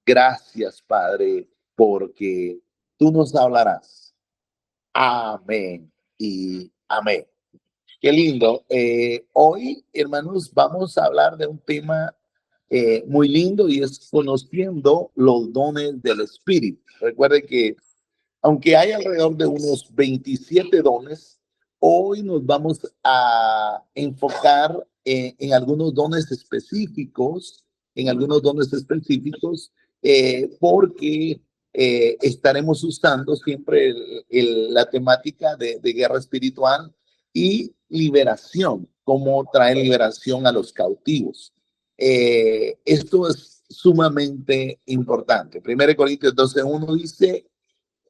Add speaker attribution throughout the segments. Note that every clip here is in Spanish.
Speaker 1: Gracias, Padre, porque tú nos hablarás. Amén y amén. Qué lindo. Hoy, hermanos, vamos a hablar de un tema muy lindo y es conociendo los dones del Espíritu. Recuerde que aunque hay alrededor de unos 27 dones, hoy nos vamos a enfocar en algunos dones específicos, porque estaremos usando siempre la temática de guerra espiritual y liberación, cómo traer liberación a los cautivos. Esto es sumamente importante. 1 Corintios 12:1 dice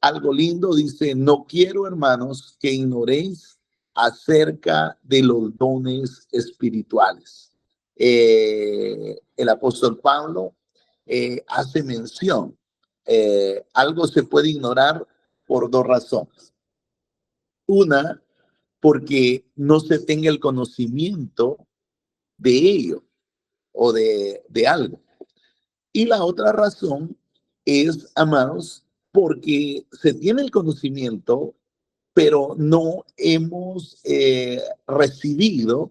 Speaker 1: algo lindo, dice: no quiero, hermanos, que ignoréis acerca de los dones espirituales. El apóstol Pablo hace mención. Algo se puede ignorar por dos razones. Una, porque no se tenga el conocimiento de ello o de algo. Y la otra razón es, amados, porque se tiene el conocimiento, pero no hemos recibido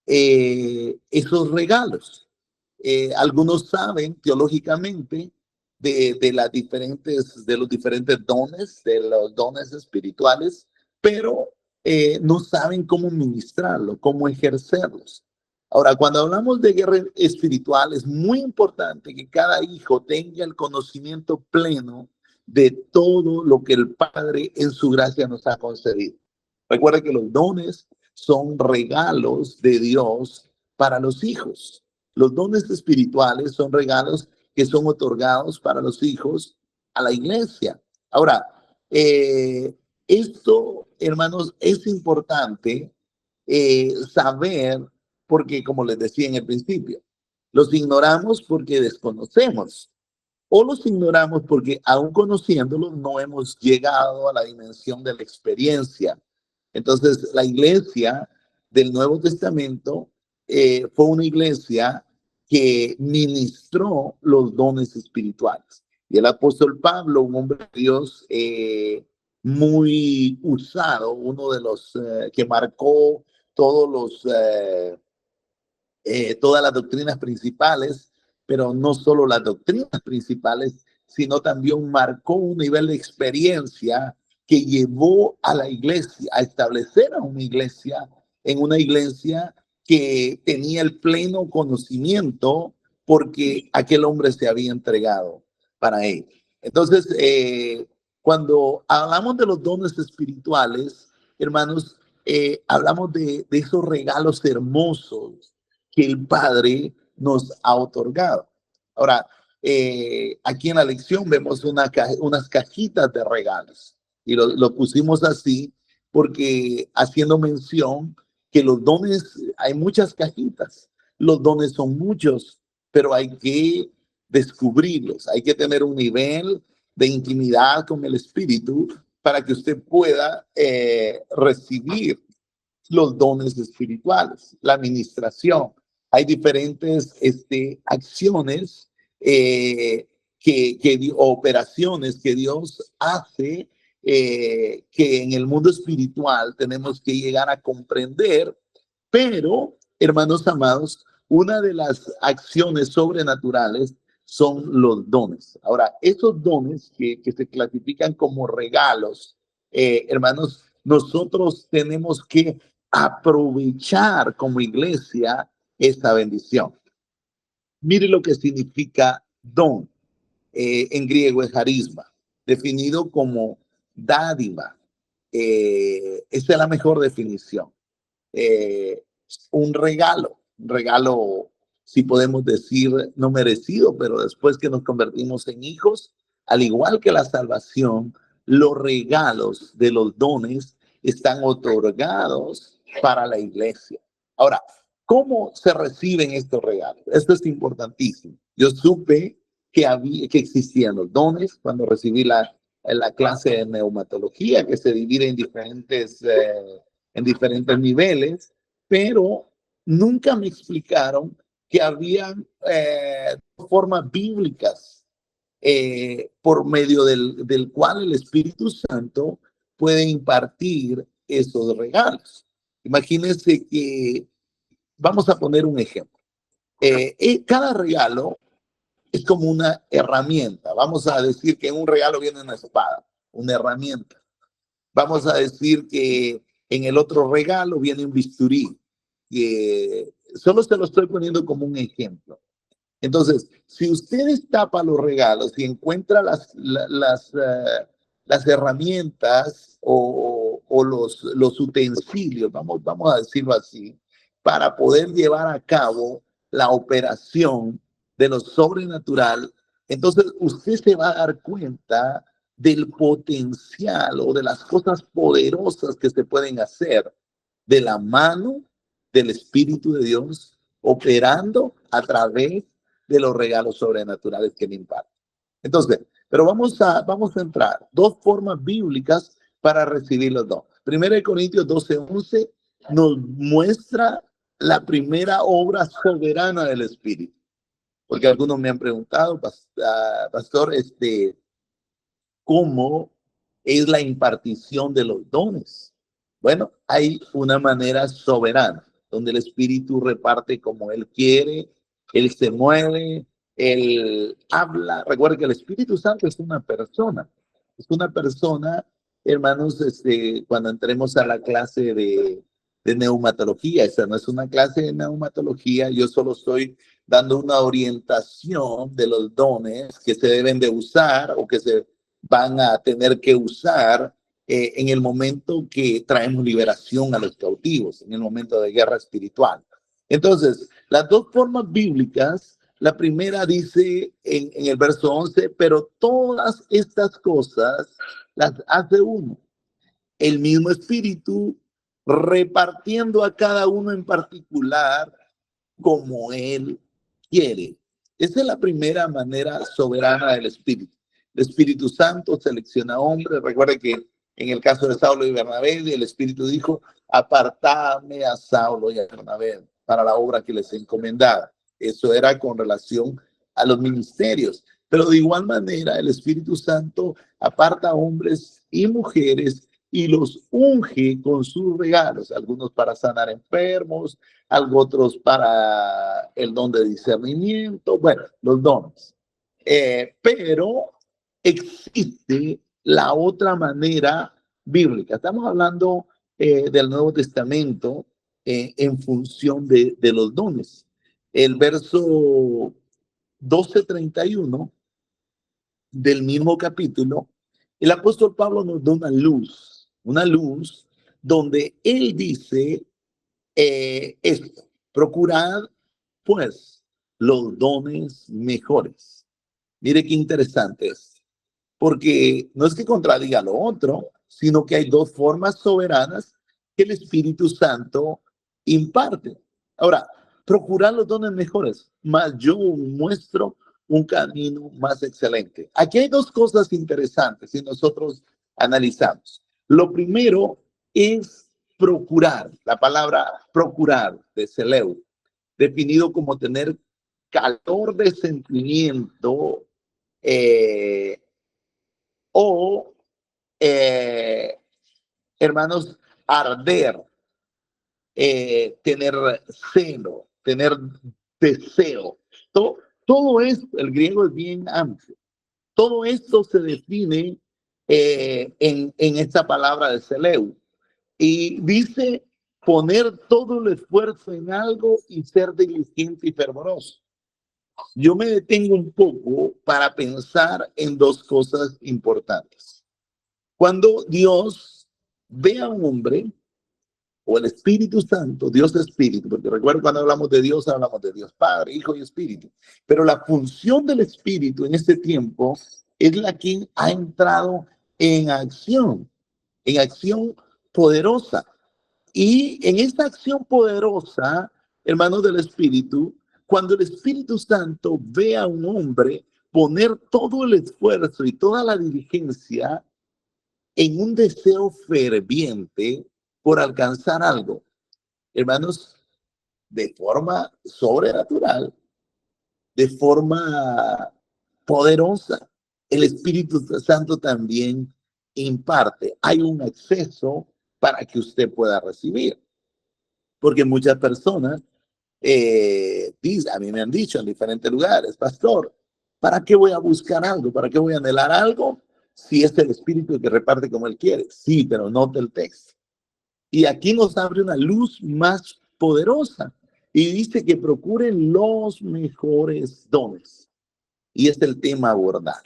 Speaker 1: esos regalos. Algunos saben teológicamente de los diferentes dones, de los dones espirituales, pero no saben cómo ministrarlo, cómo ejercerlos. Ahora, cuando hablamos de guerra espiritual, es muy importante que cada hijo tenga el conocimiento pleno de todo lo que el Padre en su gracia nos ha concedido. Recuerda que los dones son regalos de Dios para los hijos. Los dones espirituales son regalos que son otorgados para los hijos a la iglesia. Ahora, esto, hermanos, es importante saber, porque como les decía en el principio, los ignoramos porque desconocemos, o los ignoramos porque aún conociéndolos no hemos llegado a la dimensión de la experiencia. Entonces, la iglesia del Nuevo Testamento fue una iglesia que ministró los dones espirituales. Y el apóstol Pablo, un hombre de Dios muy usado, uno de los que marcó todos todas las doctrinas principales, pero no solo las doctrinas principales, sino también marcó un nivel de experiencia que llevó a la iglesia a establecer a una iglesia que tenía el pleno conocimiento porque aquel hombre se había entregado para él. Entonces, cuando hablamos de los dones espirituales, hermanos, hablamos de esos regalos hermosos que el Padre nos ha otorgado. Ahora, aquí en la lección vemos unas cajitas de regalos y lo pusimos así porque haciendo mención que los dones, hay muchas cajitas, los dones son muchos, pero hay que descubrirlos, hay que tener un nivel de intimidad con el Espíritu para que usted pueda recibir los dones espirituales, la administración. Hay diferentes acciones operaciones que Dios hace que en el mundo espiritual tenemos que llegar a comprender, pero, hermanos amados, una de las acciones sobrenaturales son los dones. Ahora, esos dones que se clasifican como regalos, hermanos, nosotros tenemos que aprovechar como iglesia esa bendición. Mire lo que significa don. En griego es carisma, definido como dádiva. Esa es la mejor definición. Un regalo, si podemos decir, no merecido, pero después que nos convertimos en hijos, al igual que la salvación, los regalos de los dones están otorgados para la iglesia. Ahora, ¿cómo se reciben estos regalos? Esto es importantísimo. Yo supe que existían los dones cuando recibí la clase de neumatología, que se divide en diferentes niveles, pero nunca me explicaron que habían formas bíblicas por medio del cual el Espíritu Santo puede impartir esos regalos. Imagínense que, vamos a poner un ejemplo. Cada regalo es como una herramienta. Vamos a decir que en un regalo viene una espada, una herramienta. Vamos a decir que en el otro regalo viene un bisturí. Solo se lo estoy poniendo como un ejemplo. Entonces, si usted destapa los regalos y encuentra las herramientas o los utensilios, vamos a decirlo así, para poder llevar a cabo la operación de lo sobrenatural, entonces usted se va a dar cuenta del potencial o de las cosas poderosas que se pueden hacer de la mano del Espíritu de Dios operando a través de los regalos sobrenaturales que le imparte. Entonces, pero vamos a entrar dos formas bíblicas para recibir los dones. 1 Corintios 12:11 nos muestra la primera obra soberana del Espíritu. Porque algunos me han preguntado, pastor, ¿cómo es la impartición de los dones? Bueno, hay una manera soberana, donde el Espíritu reparte como Él quiere, Él se mueve, Él habla. Recuerden que el Espíritu Santo es una persona, hermanos, cuando entremos a la clase de neumatología, esa no es una clase de neumatología, yo solo estoy dando una orientación de los dones que se deben de usar o que se van a tener que usar en el momento que traemos liberación a los cautivos, en el momento de guerra espiritual. Entonces, las dos formas bíblicas, la primera dice en el verso 11, pero todas estas cosas las hace uno, el mismo Espíritu, repartiendo a cada uno en particular como Él quiere. Esa es la primera manera soberana del Espíritu. El Espíritu Santo selecciona hombres. Recuerde que en el caso de Saulo y Bernabé, el Espíritu dijo, apartadme a Saulo y a Bernabé para la obra que les encomendaba. Eso era con relación a los ministerios. Pero de igual manera, el Espíritu Santo aparta a hombres y mujeres y los unge con sus regalos, algunos para sanar enfermos, otros para el don de discernimiento, bueno, los dones. Pero existe la otra manera bíblica. Estamos hablando del Nuevo Testamento en función de los dones. El verso 12:31 del mismo capítulo, el apóstol Pablo nos da una luz donde él dice esto: procurad pues los dones mejores. Mire qué interesante es, porque no es que contradiga lo otro, sino que hay dos formas soberanas que el Espíritu Santo imparte. Ahora, procurar los dones mejores, más yo muestro un camino más excelente. Aquí hay dos cosas interesantes si nosotros analizamos. Lo primero es procurar, la palabra procurar de Seleu, definido como tener calor de sentimiento o, hermanos, arder, tener celo, tener deseo. Todo esto, el griego es bien amplio. Todo esto se define en esta palabra de Seleu. Y dice poner todo el esfuerzo en algo y ser diligente y fervoroso. Yo me detengo un poco para pensar en dos cosas importantes. Cuando Dios ve a un hombre, o el Espíritu Santo, Dios Espíritu, porque recuerdo cuando hablamos de Dios Padre, Hijo y Espíritu, pero la función del Espíritu en este tiempo es la que ha entrado en acción poderosa. Y en esta acción poderosa, hermanos del Espíritu, cuando el Espíritu Santo ve a un hombre poner todo el esfuerzo y toda la diligencia en un deseo ferviente por alcanzar algo, hermanos, de forma sobrenatural, de forma poderosa, el Espíritu Santo también imparte. Hay un acceso para que usted pueda recibir. Porque muchas personas a mí me han dicho en diferentes lugares, pastor, ¿para qué voy a buscar algo? ¿Para qué voy a anhelar algo? Si es el Espíritu que reparte como Él quiere. Sí, pero note el texto. Y aquí nos abre una luz más poderosa. Y dice que procuren los mejores dones. Y es el tema a abordar.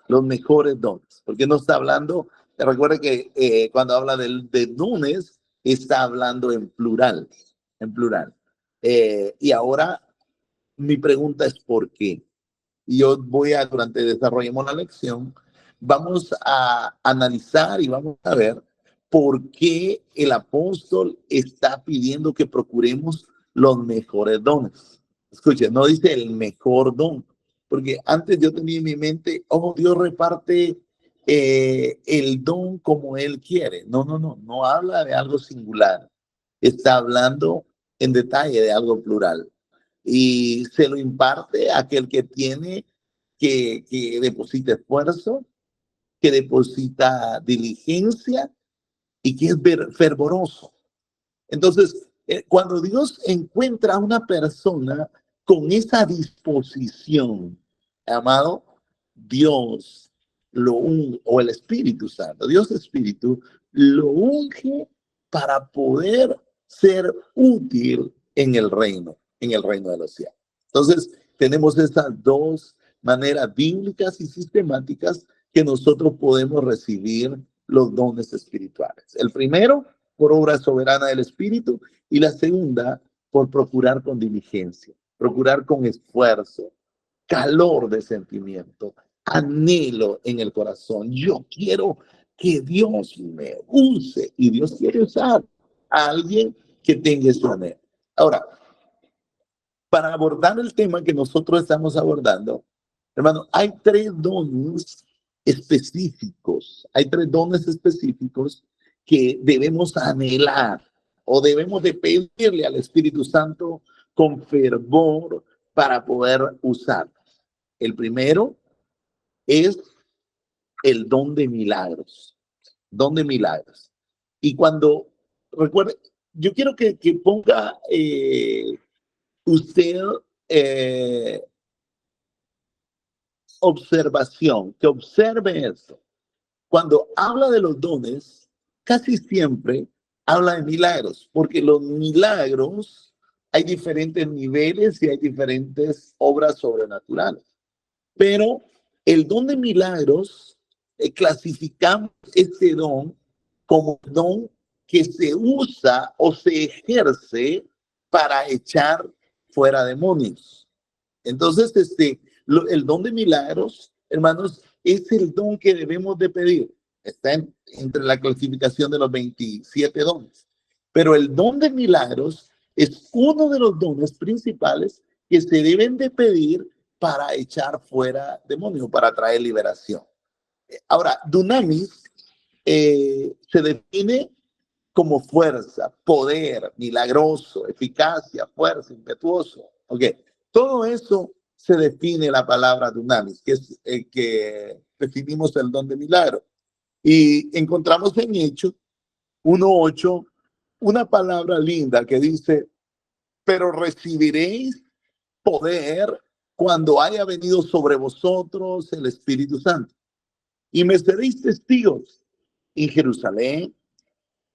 Speaker 1: Los mejores dones. Porque no está hablando, recuerde que cuando habla de dones, está hablando en plural. En plural. Y ahora mi pregunta es ¿por qué? Y yo durante desarrollemos la lección, vamos a analizar y vamos a ver por qué el apóstol está pidiendo que procuremos los mejores dones. Escuchen, no dice el mejor don, porque antes yo tenía en mi mente, oh, Dios reparte el don como Él quiere. No habla de algo singular, está hablando en detalle de algo plural. Y se lo imparte a aquel que tiene que deposita esfuerzo, que deposita diligencia y que es fervoroso. Entonces, cuando Dios encuentra a una persona con esa disposición, amado, Dios o el Espíritu Santo, Dios Espíritu, lo unge para poder ser útil en el reino de los cielos. Entonces, tenemos estas dos maneras bíblicas y sistemáticas que nosotros podemos recibir los dones espirituales. El primero, por obra soberana del Espíritu, y la segunda, por procurar con diligencia, procurar con esfuerzo, calor de sentimiento, anhelo en el corazón. Yo quiero que Dios me use y Dios quiere usar a alguien que tenga ese anhelo. Ahora, para abordar el tema que nosotros estamos abordando, hermano, hay tres dones específicos. Hay tres dones específicos que debemos anhelar o debemos de pedirle al Espíritu Santo con fervor para poder usar. El primero es el don de milagros. Don de milagros. Y cuando, recuerde, yo quiero que ponga usted observación, que observe esto. Cuando habla de los dones, casi siempre habla de milagros, porque los milagros hay diferentes niveles y hay diferentes obras sobrenaturales. Pero el don de milagros, clasificamos este don como don que se usa o se ejerce para echar fuera demonios. Entonces, el don de milagros, hermanos, es el don que debemos de pedir. Está entre la clasificación de los 27 dones. Pero el don de milagros es uno de los dones principales que se deben de pedir para echar fuera demonios, para traer liberación. Ahora, dunamis se define como fuerza, poder, milagroso, eficacia, fuerza, impetuoso. Ok, todo eso se define la palabra dunamis, que es que definimos el don de milagro. Y encontramos en Hechos 1:8 una palabra linda que dice, pero recibiréis poder cuando haya venido sobre vosotros el Espíritu Santo. Y me seréis testigos en Jerusalén,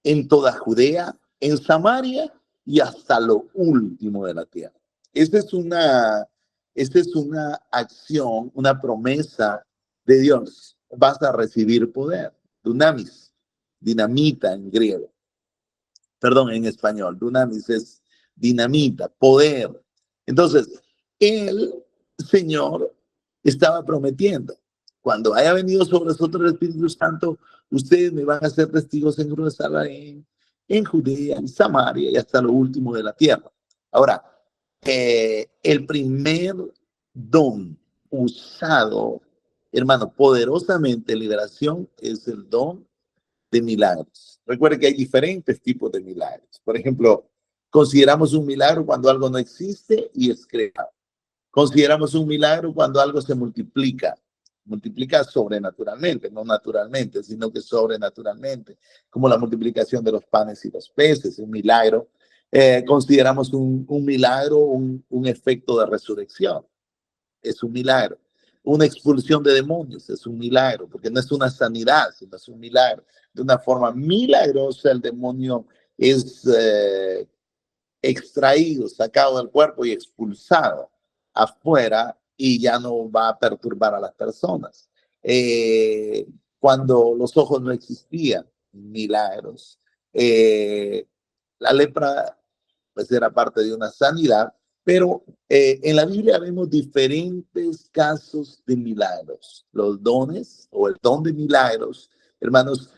Speaker 1: en toda Judea, en Samaria y hasta lo último de la tierra. Esta es una acción, una promesa de Dios. Vas a recibir poder. Dunamis, dinamita en griego. Perdón, en español. Dunamis es dinamita, poder. Entonces, el Señor estaba prometiendo, cuando haya venido sobre nosotros el Espíritu Santo, ustedes me van a ser testigos en Jerusalén, en Judea, en Samaria y hasta lo último de la tierra. Ahora, el primer don usado, hermano, poderosamente en liberación es el don de milagros. Recuerde que hay diferentes tipos de milagros. Por ejemplo, consideramos un milagro cuando algo no existe y es creado. Consideramos un milagro cuando algo se multiplica. multiplica sobrenaturalmente, no naturalmente, sino que sobrenaturalmente, como la multiplicación de los panes y los peces, un milagro. Consideramos un milagro, un efecto de resurrección, es un milagro. Una expulsión de demonios es un milagro, porque no es una sanidad, sino es un milagro. De una forma milagrosa el demonio es extraído, sacado del cuerpo y expulsado afuera y ya no va a perturbar a las personas. Cuando los ojos no existían, milagros. La lepra pues era parte de una sanidad, pero en la Biblia vemos diferentes casos de milagros. Los dones o el don de milagros, hermanos,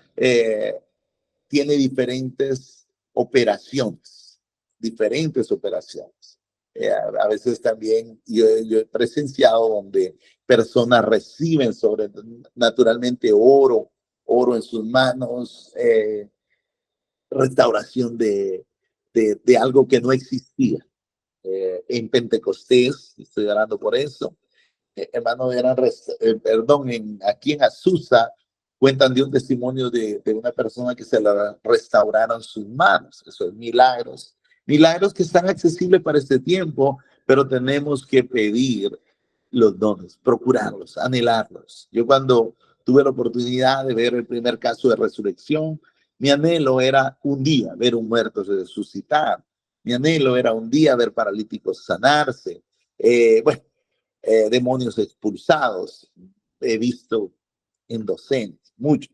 Speaker 1: tiene diferentes operaciones. A veces también yo he presenciado donde personas reciben naturalmente oro en sus manos, restauración de algo que no existía. En Pentecostés, estoy hablando por eso, hermano, perdón, aquí en Azusa cuentan de un testimonio de una persona que se la restauraron sus manos. Eso es milagros. Milagros que están accesibles para este tiempo, pero tenemos que pedir los dones, procurarlos, anhelarlos. Yo cuando tuve la oportunidad de ver el primer caso de resurrección, mi anhelo era un día ver un muerto resucitar. Mi anhelo era un día ver paralíticos sanarse. Bueno, demonios expulsados, he visto en docenas, mucho.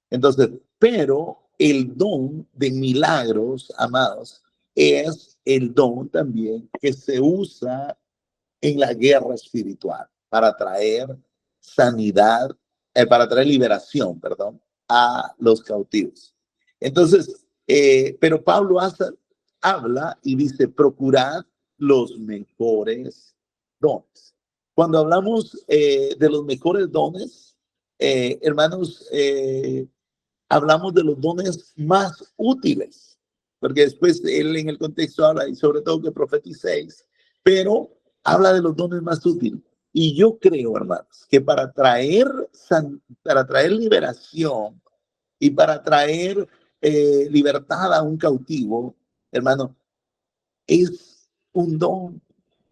Speaker 1: Entonces, pero el don de milagros, amados, es el don también que se usa en la guerra espiritual para traer sanidad, para traer liberación, perdón, a los cautivos. Entonces, pero Pablo habla y dice, procurad los mejores dones. Cuando hablamos de los mejores dones, hermanos, hablamos de los dones más útiles, porque después él en el contexto habla, y sobre todo que profeticéis, pero habla de los dones más útiles. Y yo creo, hermanos, que para traer liberación y para traer libertad a un cautivo, hermano, es un don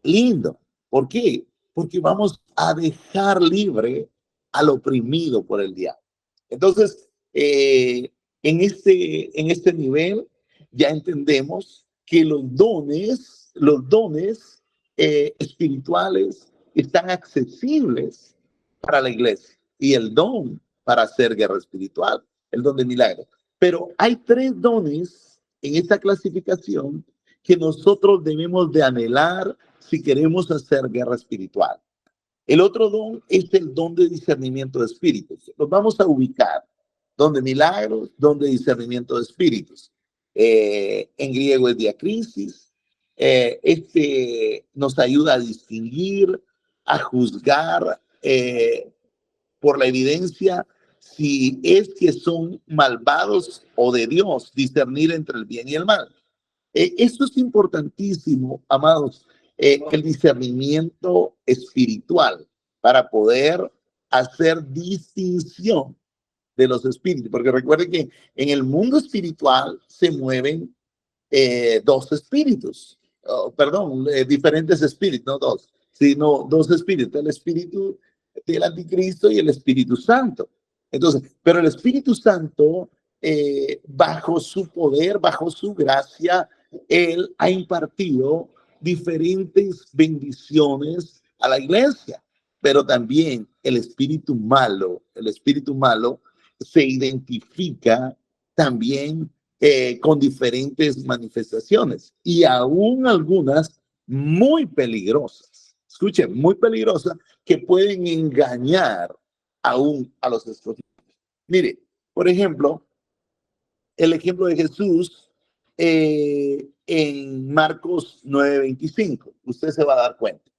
Speaker 1: lindo. ¿Por qué? Porque vamos a dejar libre al oprimido por el diablo. Entonces, en este nivel ya entendemos que los dones espirituales están accesibles para la iglesia y el don para hacer guerra espiritual, el don de milagros. Pero hay tres dones en esta clasificación que nosotros debemos de anhelar si queremos hacer guerra espiritual. El otro don es el don de discernimiento de espíritus. Los vamos a ubicar. Don de milagros, don de discernimiento de espíritus. En griego es diacrisis. Este nos ayuda a distinguir, a juzgar por la evidencia si es que son malvados o de Dios, discernir entre el bien y el mal. Esto es importantísimo, amados, el discernimiento espiritual para poder hacer distinción de los espíritus, porque recuerden que en el mundo espiritual se mueven dos espíritus, perdón, diferentes espíritus, no dos, sino dos espíritus, el espíritu del anticristo y el Espíritu Santo. Entonces, pero el Espíritu Santo, bajo su poder, bajo su gracia, él ha impartido diferentes bendiciones a la iglesia, pero también el espíritu malo se identifica también con diferentes manifestaciones y aún algunas muy peligrosas. Escuchen, muy peligrosas que pueden engañar aún a los escogidos. Mire, por ejemplo, el ejemplo de Jesús en Marcos 9:25. Usted se va a dar cuenta.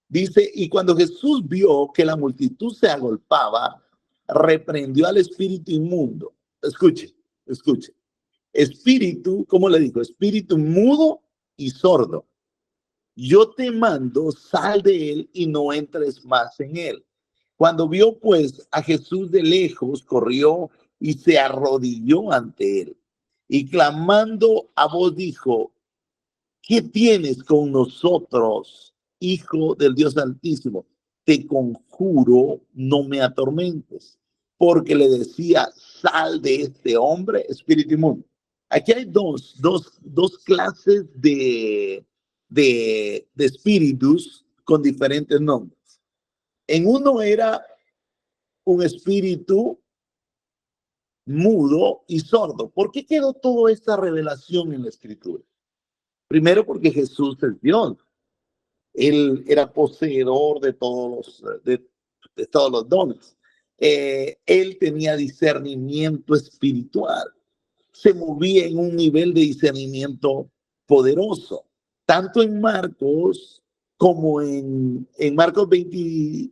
Speaker 1: Dice, y cuando Jesús vio que la multitud se agolpaba, reprendió al espíritu inmundo. Escuche, escuche. Espíritu, ¿cómo le dijo? Espíritu mudo y sordo. Yo te mando, sal de él y no entres más en él. Cuando vio pues a Jesús de lejos, corrió y se arrodilló ante él. Y clamando a voz dijo: ¿qué tienes con nosotros, Hijo del Dios Altísimo? Te conjuro, no me atormentes. Porque le decía: sal de este hombre, espíritu inmundo. Aquí hay dos clases de espíritus con diferentes nombres. En uno era un espíritu mudo y sordo. ¿Por qué quedó toda esta revelación en la Escritura? Primero, porque Jesús es Dios. Él era poseedor de todos los dones. Él tenía discernimiento espiritual. Se movía en un nivel de discernimiento poderoso. Tanto en Marcos como en Marcos 29,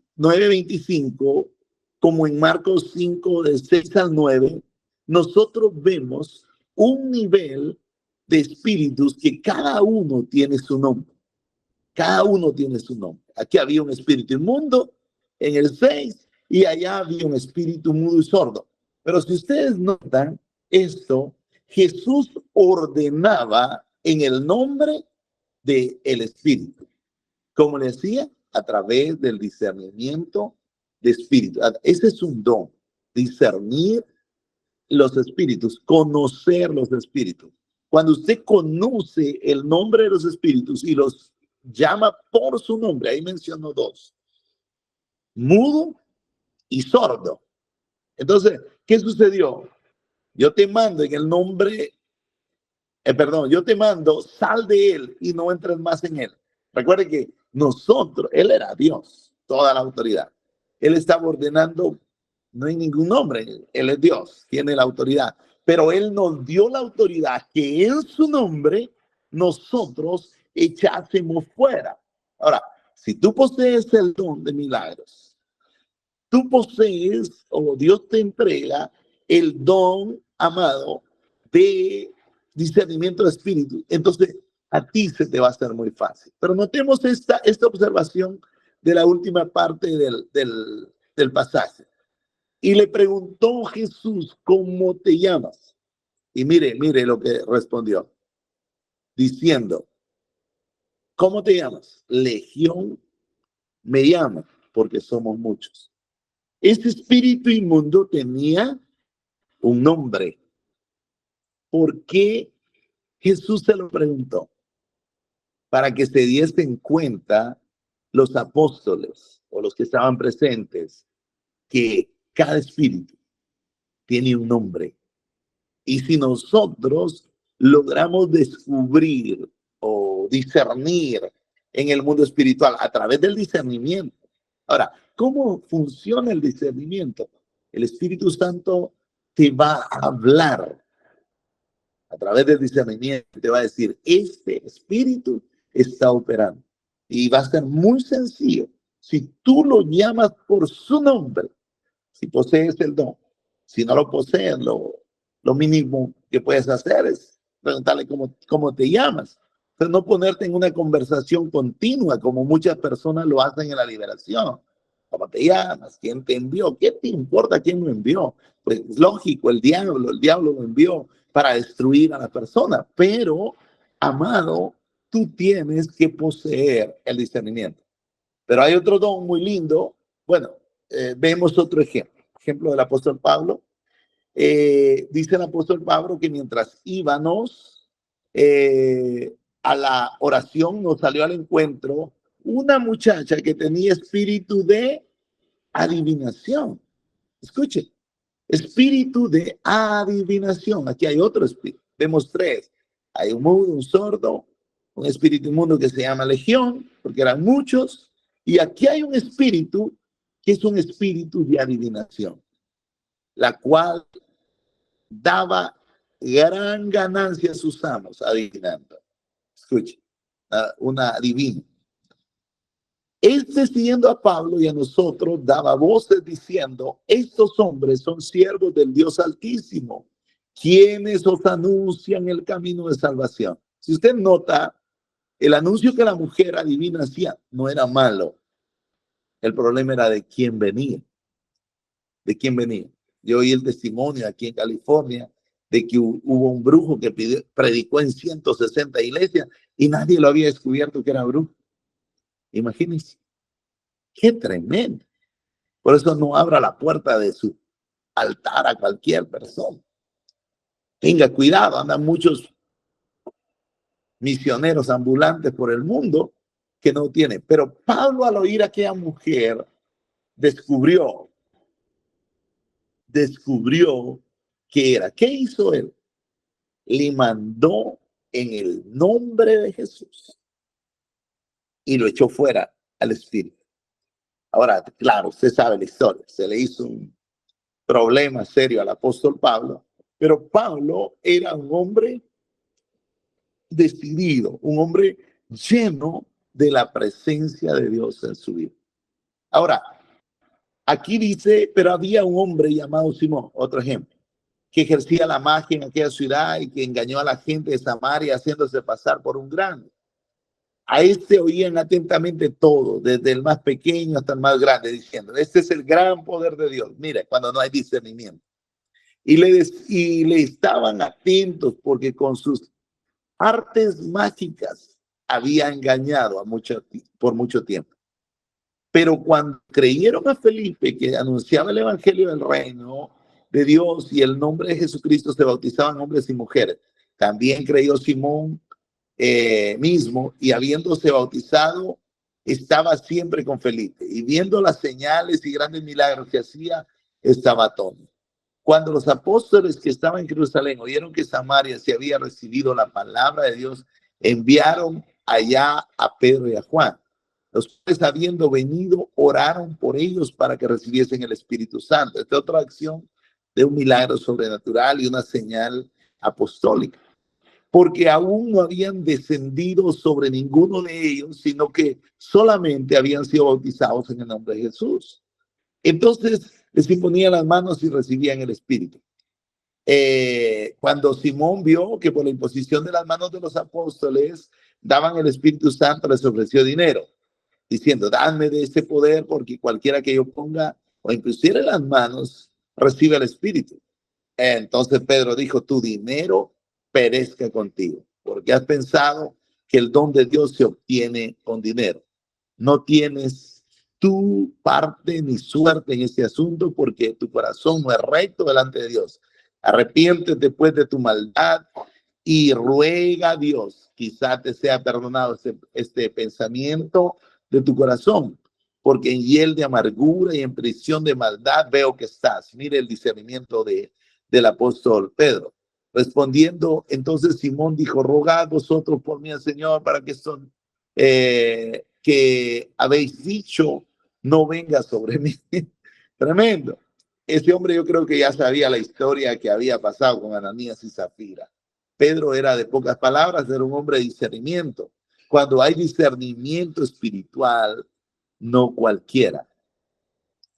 Speaker 1: 25, como en Marcos 5, de 6 al 9, nosotros vemos un nivel de espíritus que cada uno tiene su nombre. Cada uno tiene su nombre. Aquí había un espíritu inmundo en el 6 y allá había un espíritu mudo y sordo. Pero si ustedes notan esto, Jesús ordenaba en el nombre del espíritu. Como le decía, a través del discernimiento de espíritu. Ese es un don, discernir los espíritus, conocer los espíritus. Cuando usted conoce el nombre de los espíritus y los llama por su nombre, ahí menciono dos: mudo y sordo. Entonces, ¿qué sucedió? Yo te mando en el nombre, yo te mando, sal de él y no entres más en él. Recuerde que él era Dios, toda la autoridad. Él estaba ordenando, no hay ningún nombre, él es Dios, tiene la autoridad. Pero él nos dio la autoridad que en su nombre nosotros echásemos fuera. Ahora, si tú posees el don de milagros, tú posees o Dios te entrega el don, amado, de discernimiento de espíritu, entonces a ti se te va a hacer muy fácil. Pero notemos esta observación de la última parte del pasaje. Y le preguntó Jesús: ¿cómo te llamas? Y mire lo que respondió, diciendo: ¿cómo te llamas? Legión me llama, porque somos muchos. Este espíritu inmundo tenía un nombre. ¿Por qué Jesús se lo preguntó? Para que se diesen cuenta los apóstoles o los que estaban presentes que cada espíritu tiene un nombre. Y si nosotros logramos descubrir o discernir en el mundo espiritual a través del discernimiento. Ahora, ¿cómo funciona el discernimiento? El Espíritu Santo te va a hablar a través del discernimiento, te va a decir: este espíritu está operando. Y va a ser muy sencillo. Si tú lo llamas por su nombre, si posees el don. Si no lo posees, lo mínimo que puedes hacer es preguntarle cómo te llamas. Pero no ponerte en una conversación continua como muchas personas lo hacen en la liberación. ¿Cómo te llamas? ¿Quién te envió? ¿Qué te importa quién lo envió? Pues es lógico, el diablo lo envió para destruir a la persona. Pero, amado, tú tienes que poseer el discernimiento. Pero hay otro don muy lindo. Bueno, vemos otro ejemplo del apóstol Pablo. Dice el apóstol Pablo que mientras íbamos a la oración, nos salió al encuentro una muchacha que tenía espíritu de adivinación. Escuche, espíritu de adivinación. Aquí hay otro espíritu. Vemos tres. Hay un mudo, un sordo, un espíritu inmundo que se llama legión, porque eran muchos. Y aquí hay un espíritu que es un espíritu de adivinación, la cual daba gran ganancia a sus amos adivinando. Escuche, una adivina. Este, siguiendo a Pablo y a nosotros, daba voces diciendo: estos hombres son siervos del Dios Altísimo, quienes os anuncian el camino de salvación. Si usted nota, el anuncio que la mujer adivina hacía no era malo. El problema era de quién venía, de quién venía. Yo oí el testimonio aquí en California de que hubo un brujo que predicó en 160 iglesias y nadie lo había descubierto que era brujo. Imagínense, qué tremendo. Por eso no abra la puerta de su altar a cualquier persona. Tenga cuidado, andan muchos misioneros ambulantes por el mundo que no tienen. Pero Pablo, al oír a aquella mujer, descubrió que era. ¿Qué hizo él? Le mandó en el nombre de Jesús y lo echó fuera al espíritu. Ahora, claro, usted sabe la historia. Se le hizo un problema serio al apóstol Pablo, pero Pablo era un hombre decidido, un hombre lleno de la presencia de Dios en su vida. Ahora, aquí dice, pero había un hombre llamado Simón, otro ejemplo, que ejercía la magia en aquella ciudad y que engañó a la gente de Samaria haciéndose pasar por un grande. A este oían atentamente todo, desde el más pequeño hasta el más grande, diciendo, este es el gran poder de Dios. Mira, cuando no hay discernimiento. Y le estaban atentos porque con sus artes mágicas había engañado por mucho tiempo. Pero cuando creyeron a Felipe, que anunciaba el evangelio del reino de Dios y el nombre de Jesucristo, se bautizaban hombres y mujeres. También creyó Simón mismo, y habiéndose bautizado, estaba siempre con Felipe. Y viendo las señales y grandes milagros que hacía, estaba atónito. Cuando los apóstoles que estaban en Jerusalén oyeron que Samaria se había recibido la palabra de Dios, enviaron allá a Pedro y a Juan. Los cuales, habiendo venido, oraron por ellos para que recibiesen el Espíritu Santo. Esta es otra acción de un milagro sobrenatural y una señal apostólica. Porque aún no habían descendido sobre ninguno de ellos, sino que solamente habían sido bautizados en el nombre de Jesús. Entonces les imponían las manos y recibían el Espíritu. Cuando Simón vio que por la imposición de las manos de los apóstoles daban el Espíritu Santo, les ofreció dinero, diciendo, dadme de este poder, porque cualquiera que yo ponga o impusiere las manos, recibe el Espíritu. Entonces Pedro dijo, tu dinero perezca contigo, porque has pensado que el don de Dios se obtiene con dinero. No tienes tu parte ni suerte en este asunto, porque tu corazón no es recto delante de Dios. Arrepiéntete pues de tu maldad y ruega a Dios, quizá te sea perdonado este pensamiento de tu corazón, porque en hiel de amargura y en prisión de maldad veo que estás. Mire el discernimiento del apóstol Pedro. Respondiendo, entonces Simón dijo, rogad vosotros por mí al Señor para que son que habéis dicho no venga sobre mí. Tremendo. Ese hombre yo creo que ya sabía la historia que había pasado con Ananías y Zafira. Pedro era de pocas palabras, era un hombre de discernimiento. Cuando hay discernimiento espiritual, no cualquiera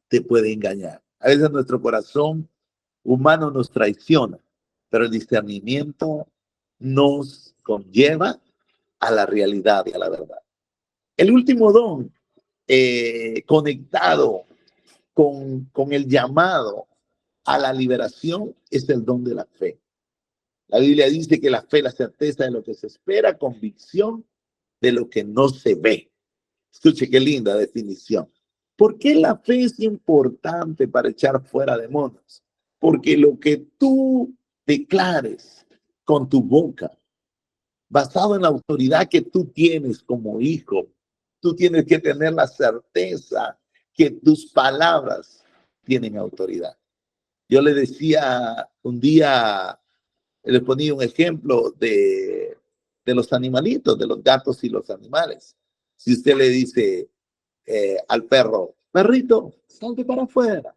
Speaker 1: te puede engañar. A veces nuestro corazón humano nos traiciona, pero el discernimiento nos conlleva a la realidad y a la verdad. El último don conectado con el llamado a la liberación es el don de la fe. La Biblia dice que la fe es la certeza de lo que se espera, convicción de lo que no se ve. Escuche qué linda definición. ¿Por qué la fe es importante para echar fuera demonios? Porque lo que tú declares con tu boca, basado en la autoridad que tú tienes como hijo, tú tienes que tener la certeza que tus palabras tienen autoridad. Yo le decía un día, le ponía un ejemplo de los animalitos, de los gatos y los animales. Si usted le dice al perro, perrito, salte para afuera.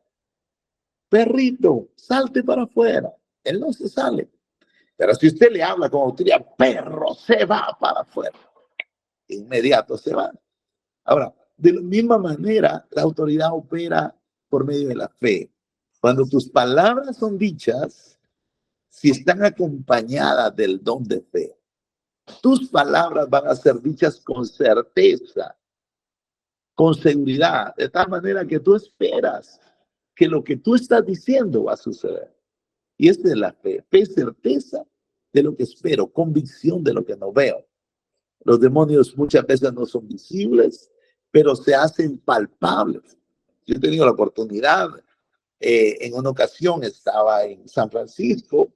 Speaker 1: Perrito, salte para afuera. Él no se sale. Pero si usted le habla con autoridad, perro, se va para afuera. Inmediato se va. Ahora, de la misma manera, la autoridad opera por medio de la fe. Cuando tus palabras son dichas, si están acompañadas del don de fe, tus palabras van a ser dichas con certeza con seguridad, de tal manera que tú esperas que lo que tú estás diciendo va a suceder. Y esta es la fe. Fe es certeza de lo que espero, convicción de lo que no veo. Los demonios muchas veces no son visibles, pero se hacen palpables. Yo he tenido la oportunidad, en una ocasión estaba en San Francisco,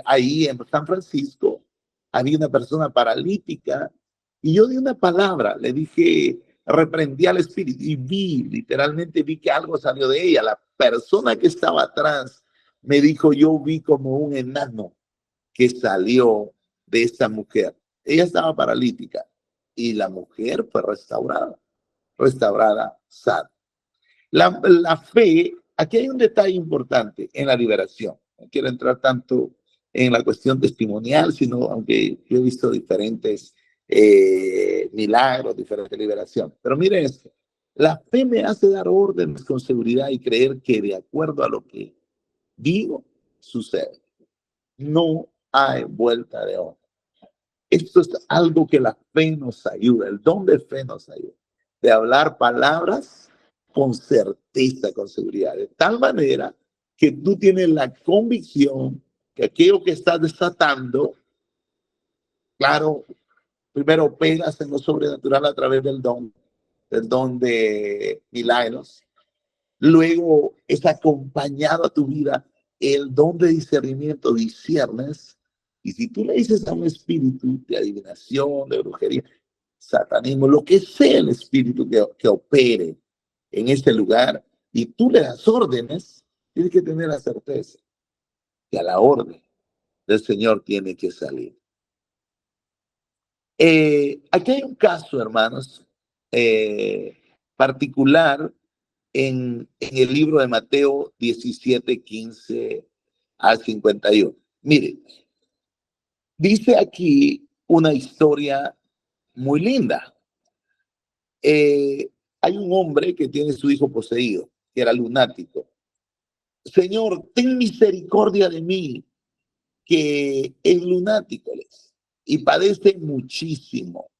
Speaker 1: ahí en San Francisco había una persona paralítica y yo di una palabra, le dije, reprendí al espíritu y literalmente vi que algo salió de ella. La persona que estaba atrás me dijo, yo vi como un enano que salió de esta mujer. Ella estaba paralítica y la mujer fue restaurada, sana. La fe, aquí hay un detalle importante en la liberación. No quiero entrar tanto en la cuestión testimonial, sino aunque yo he visto diferentes milagros, diferentes liberaciones. Pero miren esto, la fe me hace dar órdenes con seguridad y creer que de acuerdo a lo que digo, sucede. No hay vuelta de hoja. Esto es algo que la fe nos ayuda, el don de fe nos ayuda, de hablar palabras con certeza, con seguridad, de tal manera que tú tienes la convicción que aquello que estás desatando, claro, primero pegas en lo sobrenatural a través del don de milagros, luego es acompañado a tu vida el don de discernimiento, disciernes. Y si tú le dices a un espíritu de adivinación, de brujería, satanismo, lo que sea el espíritu que opere en este lugar, y tú le das órdenes, tienes que tener la certeza que a la orden del Señor tiene que salir. Aquí hay un caso, hermanos, particular en el libro de Mateo 17:15 al 51. Mire, dice aquí una historia muy linda. Hay un hombre que tiene su hijo poseído, que era lunático. Señor, ten misericordia de mí, que es lunático y padece muchísimo.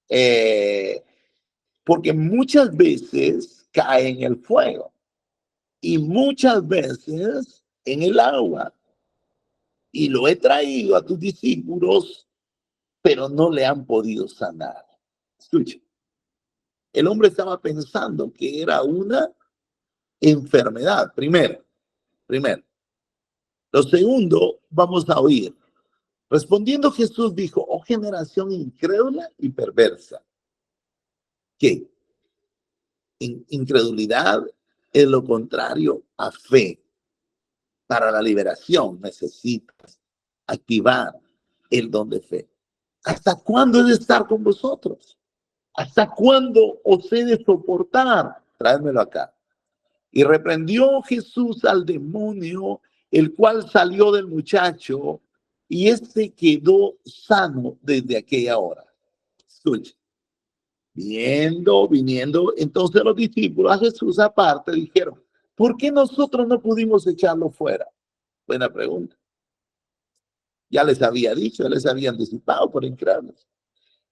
Speaker 1: Eh, porque muchas veces cae en el fuego y muchas veces en el agua. Y lo he traído a tus discípulos, pero no le han podido sanar. Escucha, el hombre estaba pensando que era una enfermedad, primero. Lo segundo, vamos a oír. Respondiendo Jesús dijo, oh generación incrédula y perversa. ¿Qué? Incredulidad es lo contrario a fe. Para la liberación necesitas activar el don de fe. ¿Hasta cuándo he de estar con vosotros? ¿Hasta cuándo os he de soportar? Tráemelo acá. Y reprendió Jesús al demonio, el cual salió del muchacho, y este quedó sano desde aquella hora. Escucha. Viniendo, entonces los discípulos a Jesús aparte dijeron, ¿por qué nosotros no pudimos echarlo fuera? Buena pregunta. Ya les había dicho, ya les había anticipado por incrédulos.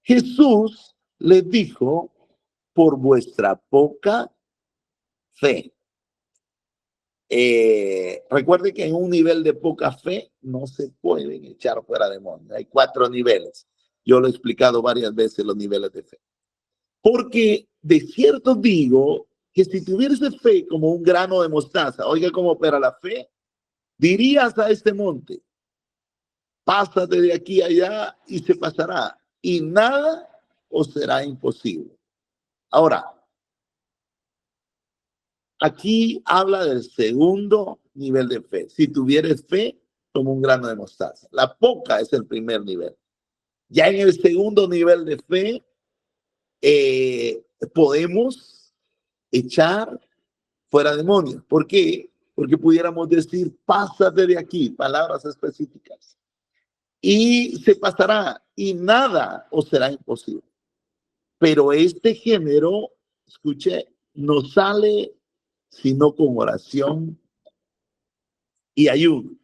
Speaker 1: Jesús les dijo, por vuestra poca fe. Recuerde que en un nivel de poca fe no se pueden echar fuera demonios. Hay 4 niveles. Yo lo he explicado varias veces los niveles de fe. Porque de cierto digo que si tuviese fe como un grano de mostaza, oiga cómo opera la fe, dirías a este monte, pásate de aquí a allá y se pasará. Y nada os será imposible. Ahora, aquí habla del segundo nivel de fe. Si tuvieres fe como un grano de mostaza. La poca es el primer nivel. Ya en el segundo nivel de fe podemos echar fuera demonios. ¿Por qué? Porque pudiéramos decir, pásate de aquí, palabras específicas. Y se pasará y nada os será imposible. Pero este género, escuche, no sale sino con oración y ayuno.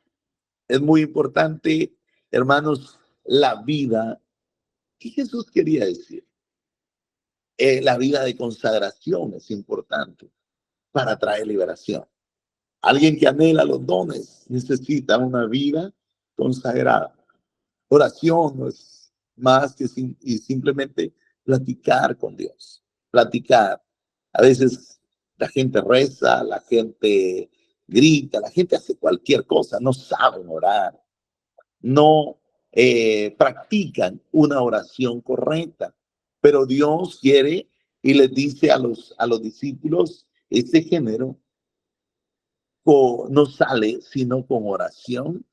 Speaker 1: Es muy importante, hermanos, la vida. ¿Qué Jesús quería decir? La vida de consagración es importante para traer liberación. Alguien que anhela los dones necesita una vida consagrada. Oración no es más que y simplemente platicar con Dios. Platicar. A veces la gente reza, la gente grita, la gente hace cualquier cosa, no saben orar, no practican una oración correcta. Pero Dios quiere y les dice a los discípulos, este género no sale sino con oración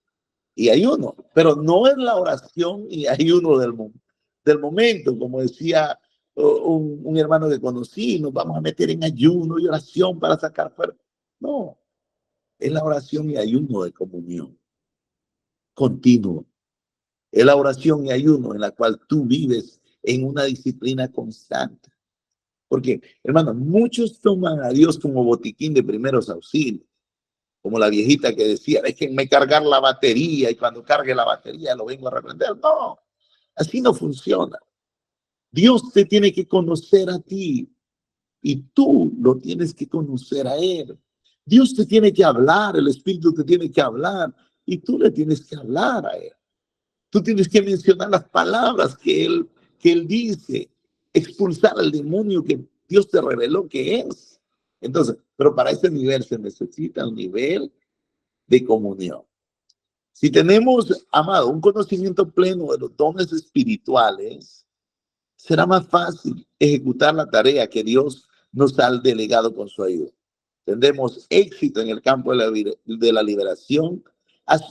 Speaker 1: y ayuno, pero no es la oración y ayuno del momento, como decía un hermano que conocí, nos vamos a meter en ayuno y oración para sacar fuera. No, es la oración y ayuno de comunión continuo. Es la oración y ayuno en la cual tú vives en una disciplina constante. Porque, hermano, muchos toman a Dios como botiquín de primeros auxilios. Como la viejita que decía, déjenme cargar la batería y cuando cargue la batería lo vengo a reprender. No, así no funciona. Dios te tiene que conocer a ti y tú lo tienes que conocer a Él. Dios te tiene que hablar, el Espíritu te tiene que hablar y tú le tienes que hablar a Él. Tú tienes que mencionar las palabras que él dice, expulsar al demonio que Dios te reveló que es. Entonces, pero para ese nivel se necesita un nivel de comunión. Si tenemos, amado, un conocimiento pleno de los dones espirituales, será más fácil ejecutar la tarea que Dios nos ha delegado con su ayuda. Tendremos éxito en el campo de la liberación.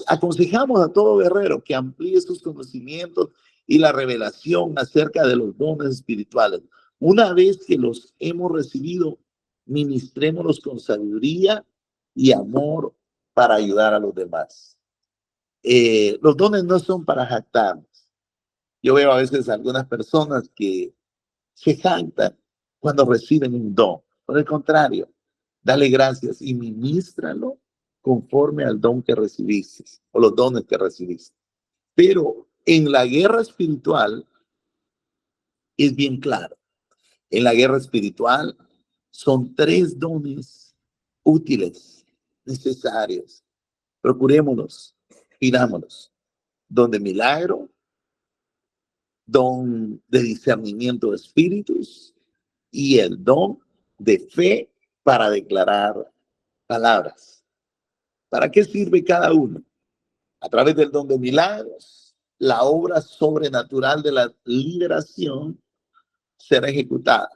Speaker 1: Aconsejamos a todo guerrero que amplíe sus conocimientos y la revelación acerca de los dones espirituales. Una vez que los hemos recibido, ministrémoslos con sabiduría y amor para ayudar a los demás. Los dones no son para jactarnos. Yo veo a veces algunas personas que se jactan cuando reciben un don. Por el contrario, dale gracias y ministralo conforme al don que recibiste o los dones que recibiste. Pero en la guerra espiritual es bien claro. En la guerra espiritual son 3 dones útiles, necesarios. Procurémonos, pidámonos. Don de milagro, don de discernimiento de espíritus y el don de fe para declarar palabras. ¿Para qué sirve cada uno? A través del don de milagros, la obra sobrenatural de la liberación será ejecutada.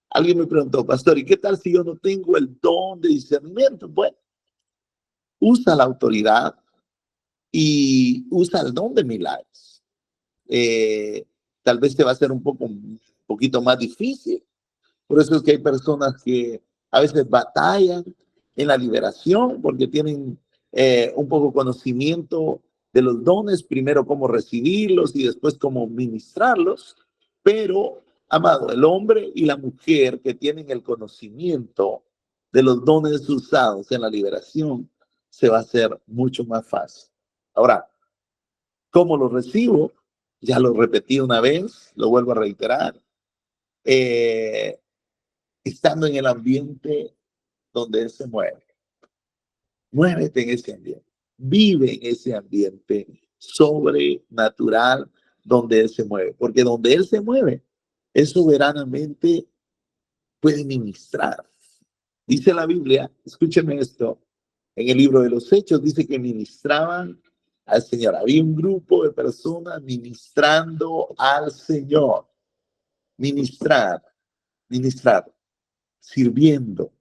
Speaker 1: Alguien me preguntó, pastor, ¿y qué tal si yo no tengo el don de discernimiento? Bueno, usa la autoridad y usa el don de milagros. Tal vez te va a ser un poquito más difícil. Por eso es que hay personas que a veces batallan en la liberación porque tienen un poco conocimiento de los dones, primero cómo recibirlos y después cómo ministrarlos. Pero, amado, el hombre y la mujer que tienen el conocimiento de los dones usados en la liberación, se va a hacer mucho más fácil. Ahora, ¿cómo lo recibo? Ya lo repetí una vez, lo vuelvo a reiterar. Estando en el ambiente donde Él se mueve. Muévete en ese ambiente. Vive en ese ambiente sobrenatural donde Él se mueve. Porque donde Él se mueve, Él soberanamente puede ministrar. Dice la Biblia, escúcheme esto, en el libro de los Hechos dice que ministraban al Señor. Había un grupo de personas ministrando al Señor. Ministrar, sirviendo,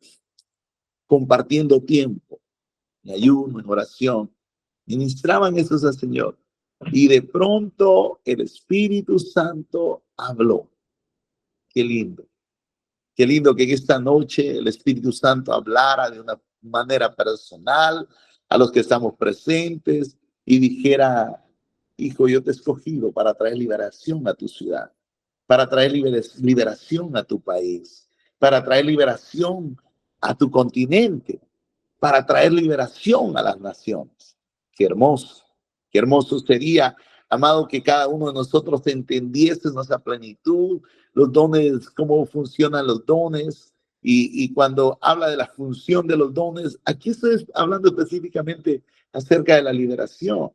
Speaker 1: compartiendo tiempo, en ayuno, en oración. Ministraban esos al Señor. Y de pronto el Espíritu Santo habló. Qué lindo. Qué lindo que esta noche el Espíritu Santo hablara de una manera personal a los que estamos presentes y dijera, hijo, yo te he escogido para traer liberación a tu ciudad, para traer liberación a tu país, para traer liberación a tu continente, para traer liberación a las naciones. Qué hermoso sería, amado, que cada uno de nosotros entendiese nuestra plenitud, los dones, cómo funcionan los dones. Y cuando habla de la función de los dones, aquí estoy hablando específicamente acerca de la liberación.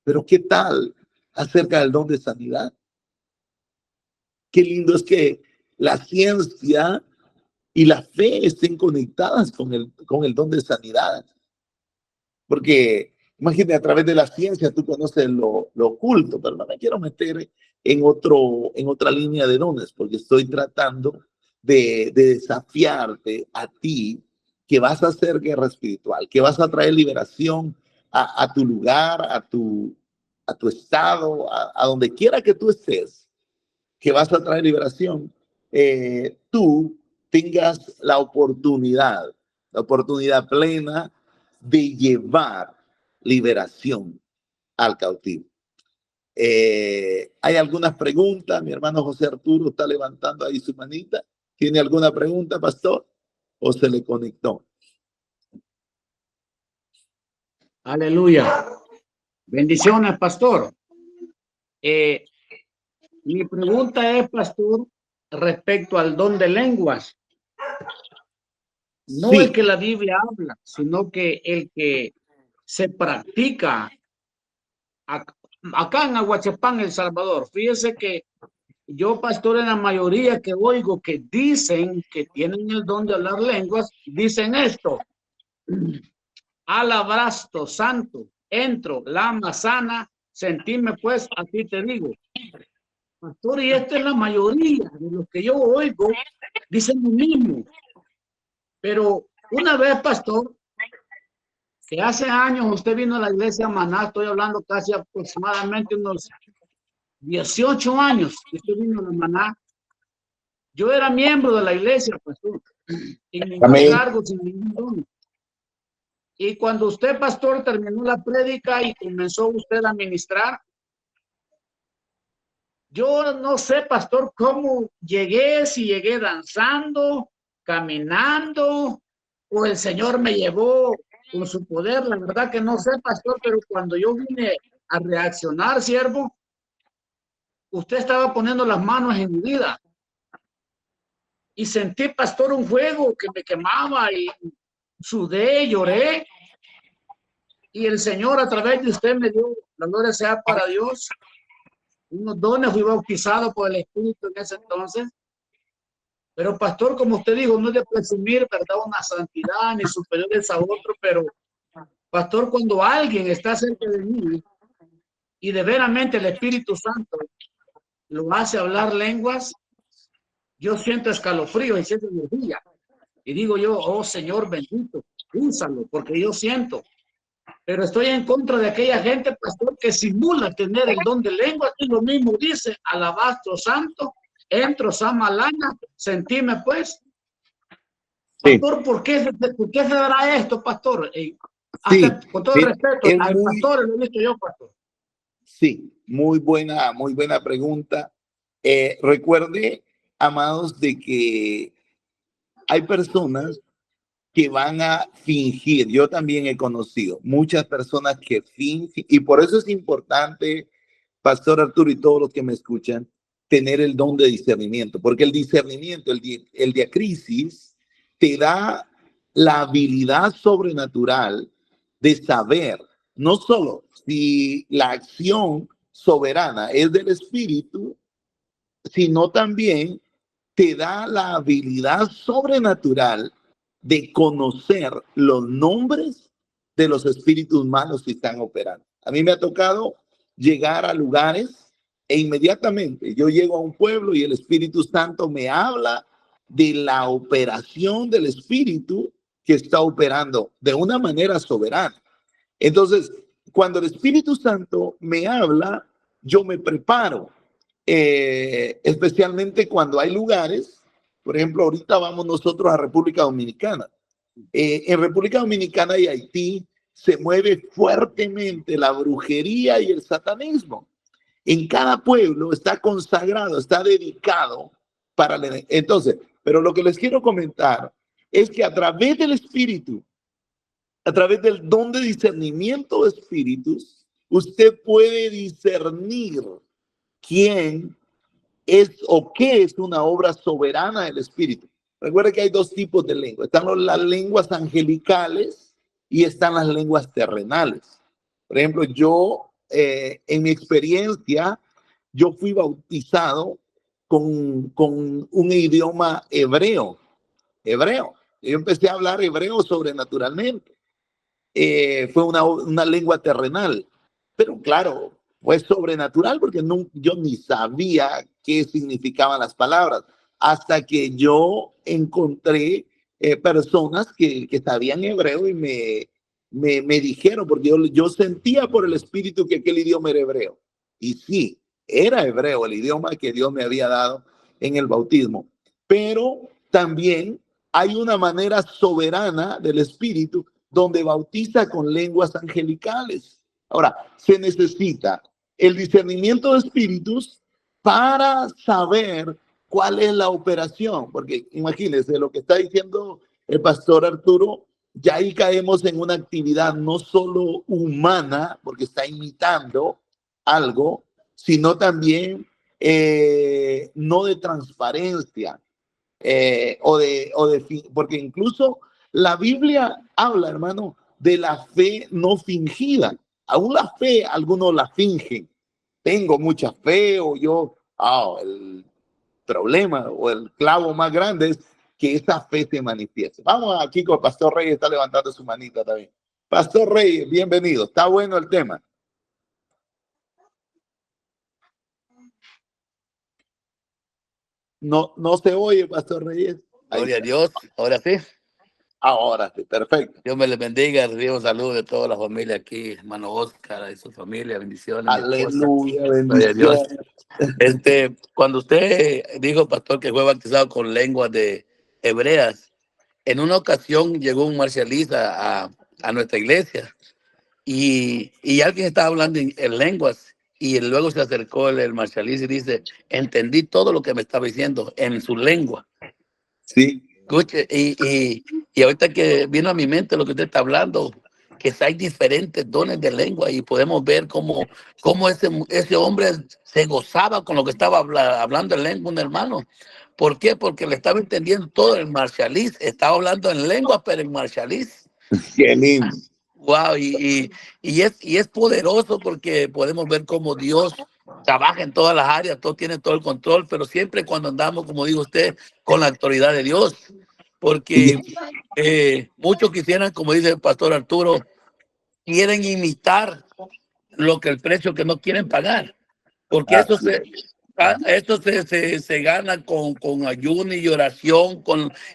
Speaker 1: Pero ¿qué tal acerca del don de sanidad? Qué lindo es que la ciencia y la fe estén conectadas con el don de sanidad. Porque imagínate, a través de la ciencia tú conoces lo oculto, pero no me quiero meter en otra línea de dones, porque estoy tratando de desafiarte a ti, que vas a hacer guerra espiritual, que vas a traer liberación a tu lugar, a tu estado, a donde quiera que tú estés, que vas a traer liberación, tú tengas la oportunidad plena de llevar liberación al cautivo. Hay algunas preguntas. Mi hermano José Arturo está levantando ahí su manita. ¿Tiene alguna pregunta, pastor? ¿O se le conectó?
Speaker 2: Aleluya. Bendiciones, pastor. Mi pregunta es, pastor, respecto al don de lenguas. No el
Speaker 1: Sí,
Speaker 2: que la Biblia habla, sino que el que se practica acá en Aguachapán, El Salvador. Fíjese que yo, pastor, en la mayoría que oigo que dicen que tienen el don de hablar lenguas, dicen esto: alabrasto, santo, entro, lama sana, sentime pues, así te digo. Pastor, y esta es la mayoría de los que yo oigo, dicen lo mismo. Pero una vez, pastor, que hace años usted vino a la iglesia Maná, estoy hablando casi aproximadamente unos 18 años que usted vino a la Maná. Yo era miembro de la iglesia, pastor, sin ningún
Speaker 1: amén.
Speaker 2: cargo, sin ningún don. Y cuando usted, pastor, terminó la prédica y comenzó usted a ministrar, yo no sé, pastor, cómo llegué, si llegué danzando, caminando, o el Señor me llevó con su poder. La verdad que no sé, pastor, pero cuando yo vine a reaccionar, siervo, usted estaba poniendo las manos en mi vida. Y sentí, pastor, un fuego que me quemaba y sudé, lloré. Y el Señor a través de usted me dio, la gloria sea para Dios, unos dones. Fui bautizado por el Espíritu en ese entonces. Pero pastor, como usted dijo, no es de presumir, ¿verdad?, una santidad ni superiores a otro, pero pastor, cuando alguien está cerca de mí y de veramente el Espíritu Santo lo hace hablar lenguas, yo siento escalofrío y siento energía. Y digo yo, oh Señor bendito, úsalo, porque yo siento. Pero estoy en contra de aquella gente, pastor, que simula tener el don de lengua, y lo mismo dice: alabastro santo, entro samalana, sentime pues.
Speaker 1: Sí,
Speaker 2: Pastor, ¿por qué se dará esto, pastor?
Speaker 1: sí.
Speaker 2: Hasta con todo
Speaker 1: Mira,
Speaker 2: respeto,
Speaker 1: es
Speaker 2: al
Speaker 1: muy,
Speaker 2: pastor lo he visto yo, pastor.
Speaker 1: sí, muy buena pregunta. Recuerde, amados, de que hay personas que van a fingir. Yo también he conocido muchas personas que fingen, y por eso es importante, Pastor Arturo y todos los que me escuchan, tener el don de discernimiento, porque el discernimiento, el diacrisis, te da la habilidad sobrenatural de saber no solo si la acción soberana es del Espíritu, sino también te da la habilidad sobrenatural de conocer los nombres de los espíritus malos que están operando. A mí me ha tocado llegar a lugares e inmediatamente yo llego a un pueblo y el Espíritu Santo me habla de la operación del Espíritu que está operando de una manera soberana. Entonces, cuando el Espíritu Santo me habla, yo me preparo, especialmente cuando hay lugares. Por ejemplo, ahorita vamos nosotros a República Dominicana. En República Dominicana y Haití se mueve fuertemente la brujería y el satanismo. En cada pueblo está consagrado, está dedicado para... Entonces, pero lo que les quiero comentar es que a través del Espíritu, a través del don de discernimiento de espíritus, usted puede discernir quién es o qué es una obra soberana del Espíritu. Recuerda que hay dos tipos de lenguas. Están las lenguas angelicales y están las lenguas terrenales. Por ejemplo, yo, en mi experiencia, yo fui bautizado con un idioma hebreo. Yo empecé a hablar hebreo sobrenaturalmente. Fue una lengua terrenal, pero claro, fue sobrenatural porque no, yo ni sabía qué significaban las palabras hasta que yo encontré personas que sabían hebreo y me dijeron, porque yo sentía por el Espíritu que aquel idioma era hebreo. Y sí, era hebreo el idioma que Dios me había dado en el bautismo. Pero también hay una manera soberana del Espíritu donde bautiza con lenguas angelicales. Ahora, se necesita el discernimiento de espíritus para saber cuál es la operación, porque imagínense lo que está diciendo el pastor Arturo, ya ahí caemos en una actividad no solo humana, porque está imitando algo, sino también no de transparencia, porque incluso la Biblia habla, hermano, de la fe no fingida. Aún la fe, algunos la fingen. Tengo mucha fe o yo, el problema o el clavo más grande es que esa fe se manifieste. Vamos aquí con el Pastor Reyes, está levantando su manita también. Pastor Reyes, bienvenido. Está bueno el tema. No se oye, Pastor Reyes.
Speaker 3: Gloria a Dios, ahora sí.
Speaker 1: Ahora sí, perfecto.
Speaker 3: Dios me les bendiga, recibo un saludo de toda la familia aquí, hermano Oscar y su familia, bendiciones.
Speaker 1: Aleluya, bendiciones.
Speaker 3: Cuando usted dijo, pastor, que fue bautizado con lenguas de hebreas, en una ocasión llegó un marcialista a nuestra iglesia y alguien estaba hablando en lenguas y luego se acercó el marcialista y dice, entendí todo lo que me estaba diciendo en su lengua.
Speaker 1: Sí.
Speaker 3: Escuche, y ahorita que vino a mi mente lo que usted está hablando, que hay diferentes dones de lengua y podemos ver cómo ese hombre se gozaba con lo que estaba hablando en lengua, un hermano. ¿Por qué? Porque le estaba entendiendo todo el marcialís, estaba hablando en lengua, pero en marcialís.
Speaker 1: Qué lindo.
Speaker 3: Wow, y es poderoso porque podemos ver cómo Dios trabaja en todas las áreas, todo tiene todo el control, pero siempre cuando andamos, como dijo usted, con la autoridad de Dios, porque muchos quisieran, como dice el pastor Arturo, quieren imitar lo que el precio que no quieren pagar, porque eso se gana con ayuno y oración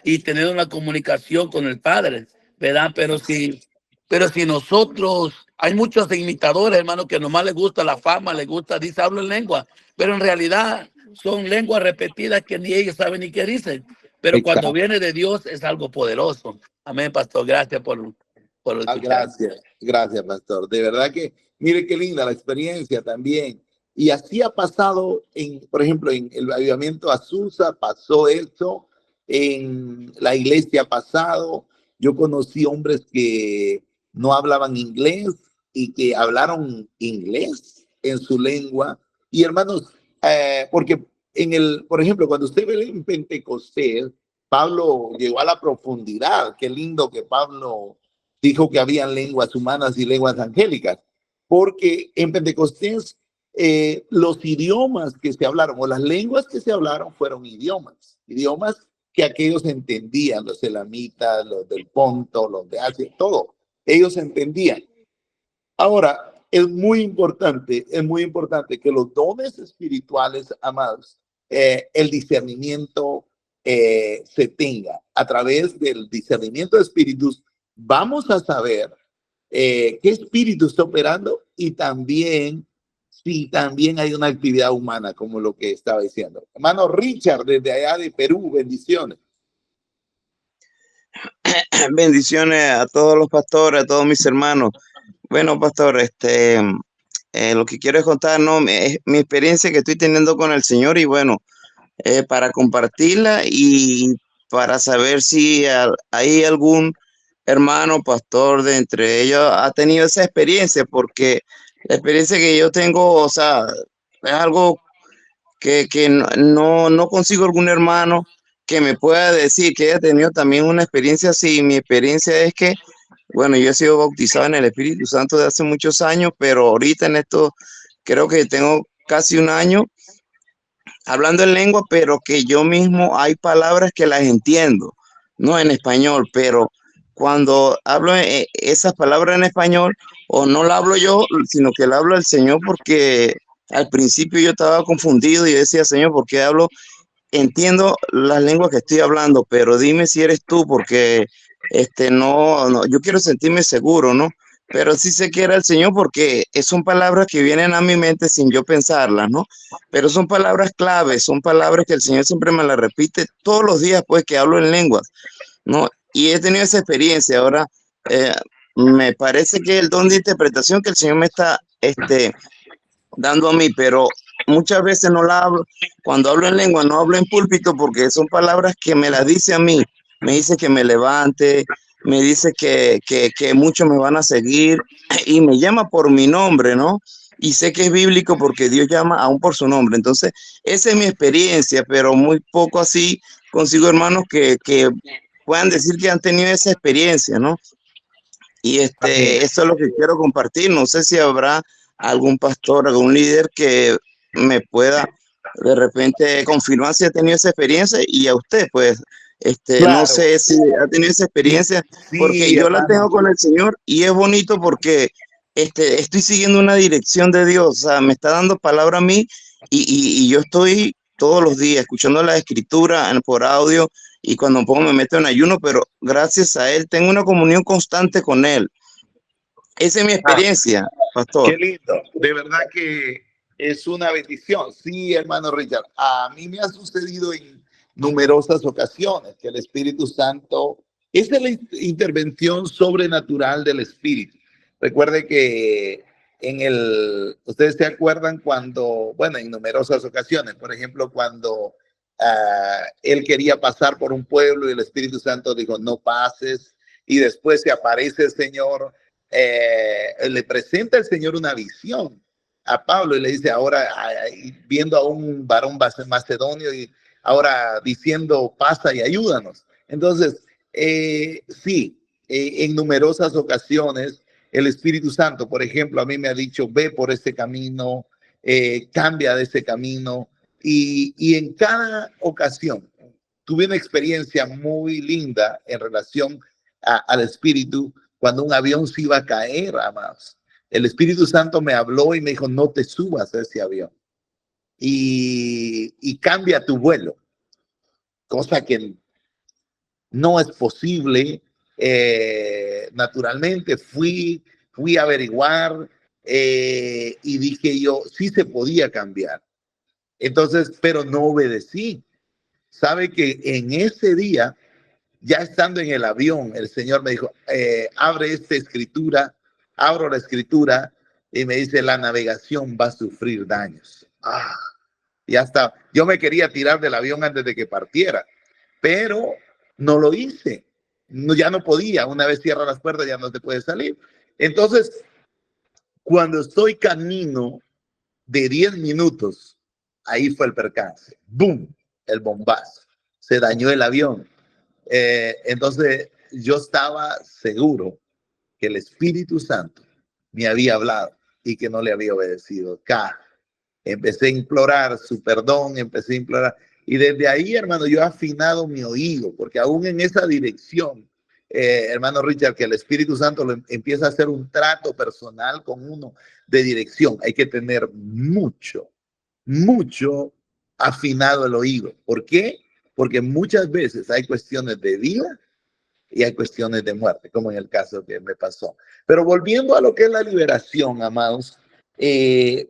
Speaker 3: y tener una comunicación con el Padre, ¿verdad? Pero si nosotros, hay muchos imitadores, hermano, que nomás les gusta la fama, les gusta, dice, hablo en lengua, pero en realidad son lenguas repetidas que ni ellos saben ni qué dicen. Pero
Speaker 1: Exacto.
Speaker 3: Cuando viene de Dios es algo poderoso. Amén, pastor. Gracias por escuchar.
Speaker 1: Gracias, pastor. De verdad que, mire qué linda la experiencia también. Y así ha pasado, por ejemplo, en el avivamiento Azusa pasó eso, en la iglesia ha pasado. Yo conocí hombres que no hablaban inglés y que hablaron inglés en su lengua. Y hermanos, porque por ejemplo, cuando usted ve en Pentecostés, Pablo llegó a la profundidad. Qué lindo que Pablo dijo que habían lenguas humanas y lenguas angélicas, porque en Pentecostés los idiomas que se hablaron o las lenguas que se hablaron fueron idiomas que aquellos entendían, los elamitas, los del Ponto, los de Asia, todo, ellos entendían. Ahora, es muy importante que los dones espirituales, amados, el discernimiento se tenga. A través del discernimiento de espíritus, vamos a saber qué espíritu está operando y también si también hay una actividad humana, como lo que estaba diciendo. Hermano Richard, desde allá de Perú, bendiciones.
Speaker 4: Bendiciones a todos los pastores, a todos mis hermanos. Bueno, pastor, lo que quiero es contar, ¿no? Mi experiencia que estoy teniendo con el Señor y bueno, para compartirla y para saber si hay algún hermano pastor de entre ellos ha tenido esa experiencia, porque la experiencia que yo tengo, o sea, es algo que no consigo algún hermano que me pueda decir que haya tenido también una experiencia así. Mi experiencia es que, bueno, yo he sido bautizado en el Espíritu Santo de hace muchos años, pero ahorita en esto creo que tengo casi un año hablando en lengua, pero que yo mismo hay palabras que las entiendo, no en español, pero cuando hablo esas palabras en español, o no la hablo yo, sino que la habla el Señor, porque al principio yo estaba confundido y yo decía, Señor, ¿por qué hablo? Entiendo las lenguas que estoy hablando, pero dime si eres tú, porque no, yo quiero sentirme seguro, ¿no? Pero sí sé que era el Señor porque son palabras que vienen a mi mente sin yo pensarlas, ¿no? Pero son palabras claves, son palabras que el Señor siempre me las repite todos los días, pues, que hablo en lenguas, ¿no? Y he tenido esa experiencia. Ahora, eh, me parece que el don de interpretación que el Señor me está, dando a mí, pero muchas veces no la hablo. Cuando hablo en lengua, no hablo en púlpito porque son palabras que me las dice a mí. Me dice que me levante, me dice que muchos me van a seguir y me llama por mi nombre, ¿no? Y sé que es bíblico porque Dios llama aún por su nombre. Entonces, esa es mi experiencia, pero muy poco así consigo hermanos que puedan decir que han tenido esa experiencia, ¿no? Y
Speaker 1: Amén.
Speaker 4: eso es lo que quiero compartir. No sé si habrá algún pastor, algún líder que me pueda de repente confirmar si ha tenido esa experiencia y a usted, pues, no
Speaker 1: Claro.
Speaker 4: sé si ha tenido esa experiencia, porque
Speaker 1: Sí,
Speaker 4: yo la tengo
Speaker 1: hermano.
Speaker 4: con el Señor y es bonito porque estoy siguiendo una dirección de Dios, o sea, me está dando palabra a mí y yo estoy todos los días escuchando la escritura por audio y cuando puedo me meto en ayuno, pero gracias a Él tengo una comunión constante con Él. Esa es mi
Speaker 1: Ah,
Speaker 4: experiencia, pastor.
Speaker 1: qué lindo. De verdad que es una bendición. Sí, hermano Richard. A mí me ha sucedido en numerosas ocasiones que el Espíritu Santo es la intervención sobrenatural del Espíritu. Recuerde que ustedes se acuerdan cuando, bueno, en numerosas ocasiones, por ejemplo, cuando él quería pasar por un pueblo y el Espíritu Santo dijo, no pases, y después se aparece el Señor, le presenta el Señor una visión a Pablo y le dice ahora, viendo a un varón macedonio y ahora diciendo, pasa y ayúdanos. Entonces, sí, en numerosas ocasiones el Espíritu Santo, por ejemplo, a mí me ha dicho, ve por este camino, cambia de ese camino. Y en cada ocasión tuve una experiencia muy linda en relación al Espíritu cuando un avión se iba a caer, amados. El Espíritu Santo me habló y me dijo, no te subas a ese avión y cambia tu vuelo, cosa que no es posible. Naturalmente fui a averiguar y dije yo, sí se podía cambiar. Entonces, pero no obedecí. Sabe que en ese día, ya estando en el avión, el Señor me dijo, abre esta escritura, abro la escritura y me dice, la navegación va a sufrir daños. Y hasta yo me quería tirar del avión antes de que partiera, pero no lo hice. No, ya no podía. Una vez cierra las puertas ya no te puedes salir. Entonces, cuando estoy camino de 10 minutos, ahí fue el percance. ¡Boom! El bombazo. Se dañó el avión. Entonces, yo estaba seguro que el Espíritu Santo me había hablado y que no le había obedecido. Empecé a implorar su perdón, empecé a implorar. Y desde ahí, hermano, yo he afinado mi oído, porque aún en esa dirección, hermano Richard, que el Espíritu Santo empieza a hacer un trato personal con uno de dirección. Hay que tener mucho afinado el oído. ¿Por qué? Porque muchas veces hay cuestiones de vida y hay cuestiones de muerte, como en el caso que me pasó. Pero volviendo a lo que es la liberación, amados,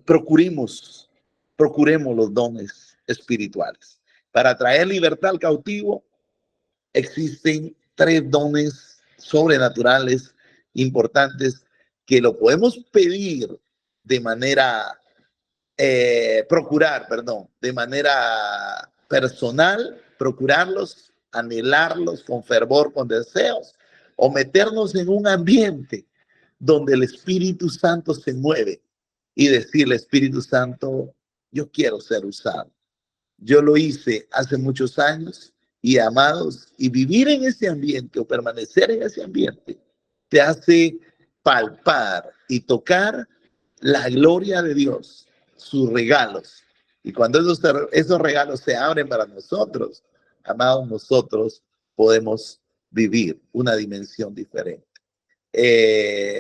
Speaker 1: procuremos los dones espirituales. Para traer libertad al cautivo, existen 3 dones sobrenaturales importantes que lo podemos pedir de manera, de manera personal, procurarlos, anhelarlos con fervor, con deseos, o meternos en un ambiente donde el Espíritu Santo se mueve y decirle, Espíritu Santo, yo quiero ser usado. Yo lo hice hace muchos años y, amados, y vivir en ese ambiente o permanecer en ese ambiente te hace palpar y tocar la gloria de Dios, sus regalos. Y cuando esos regalos se abren para nosotros, amados, nosotros podemos vivir una dimensión diferente.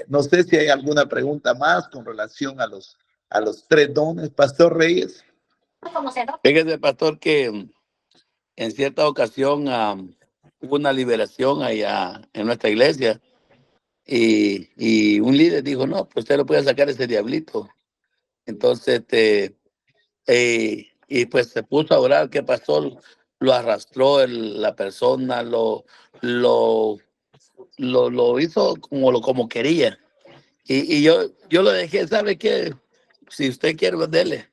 Speaker 1: No sé si hay alguna pregunta más con relación a los 3 dones, Pastor Reyes.
Speaker 3: Fíjese, pastor, que en cierta ocasión hubo una liberación allá en nuestra iglesia y un líder dijo, no, pues usted lo puede sacar ese diablito. Entonces, y pues se puso a orar, que pastor lo arrastró la persona, lo hizo como quería. Y yo lo dejé, ¿sabe qué? Si usted quiere, pues dele.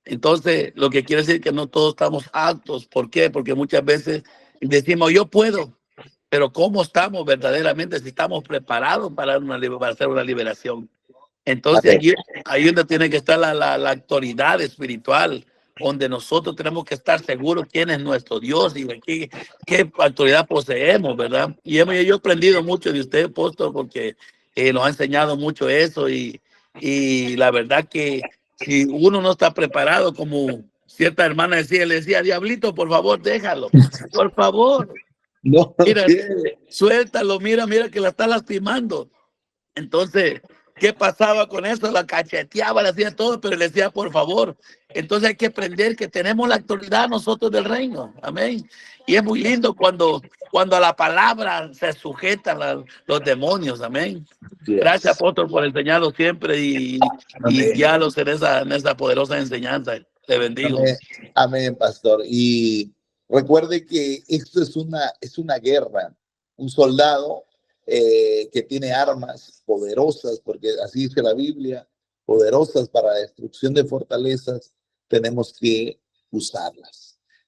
Speaker 3: Entonces, lo que quiere decir que no todos estamos aptos. ¿Por qué? Porque muchas veces decimos, yo puedo, pero ¿cómo estamos verdaderamente? Si estamos preparados para hacer una liberación. Entonces, ahí donde tiene que estar la autoridad espiritual, donde nosotros tenemos que estar seguros quién es nuestro Dios y qué autoridad poseemos, ¿verdad? Y yo he aprendido mucho de usted, apóstol, porque nos ha enseñado mucho eso y la verdad que si uno no está preparado, como cierta hermana decía, le decía, diablito, por favor, déjalo, por favor.
Speaker 1: No,
Speaker 3: Mira,
Speaker 1: sí.
Speaker 3: suéltalo, mira que la está lastimando. Entonces, ¿qué pasaba con eso? La cacheteaba, le hacía todo, pero le decía, por favor. Entonces hay que aprender que tenemos la autoridad nosotros del reino. Amén. Y es muy lindo cuando a la palabra se sujetan los demonios. Amén.
Speaker 1: Yes.
Speaker 3: Gracias, apóstol, por enseñarlo siempre y guiarlos en esa poderosa enseñanza. Te bendigo.
Speaker 1: Amén, amén, pastor. Y recuerde que esto es una guerra. Un soldado que tiene armas poderosas, porque así dice la Biblia, poderosas para la destrucción de fortalezas, tenemos que usarlas.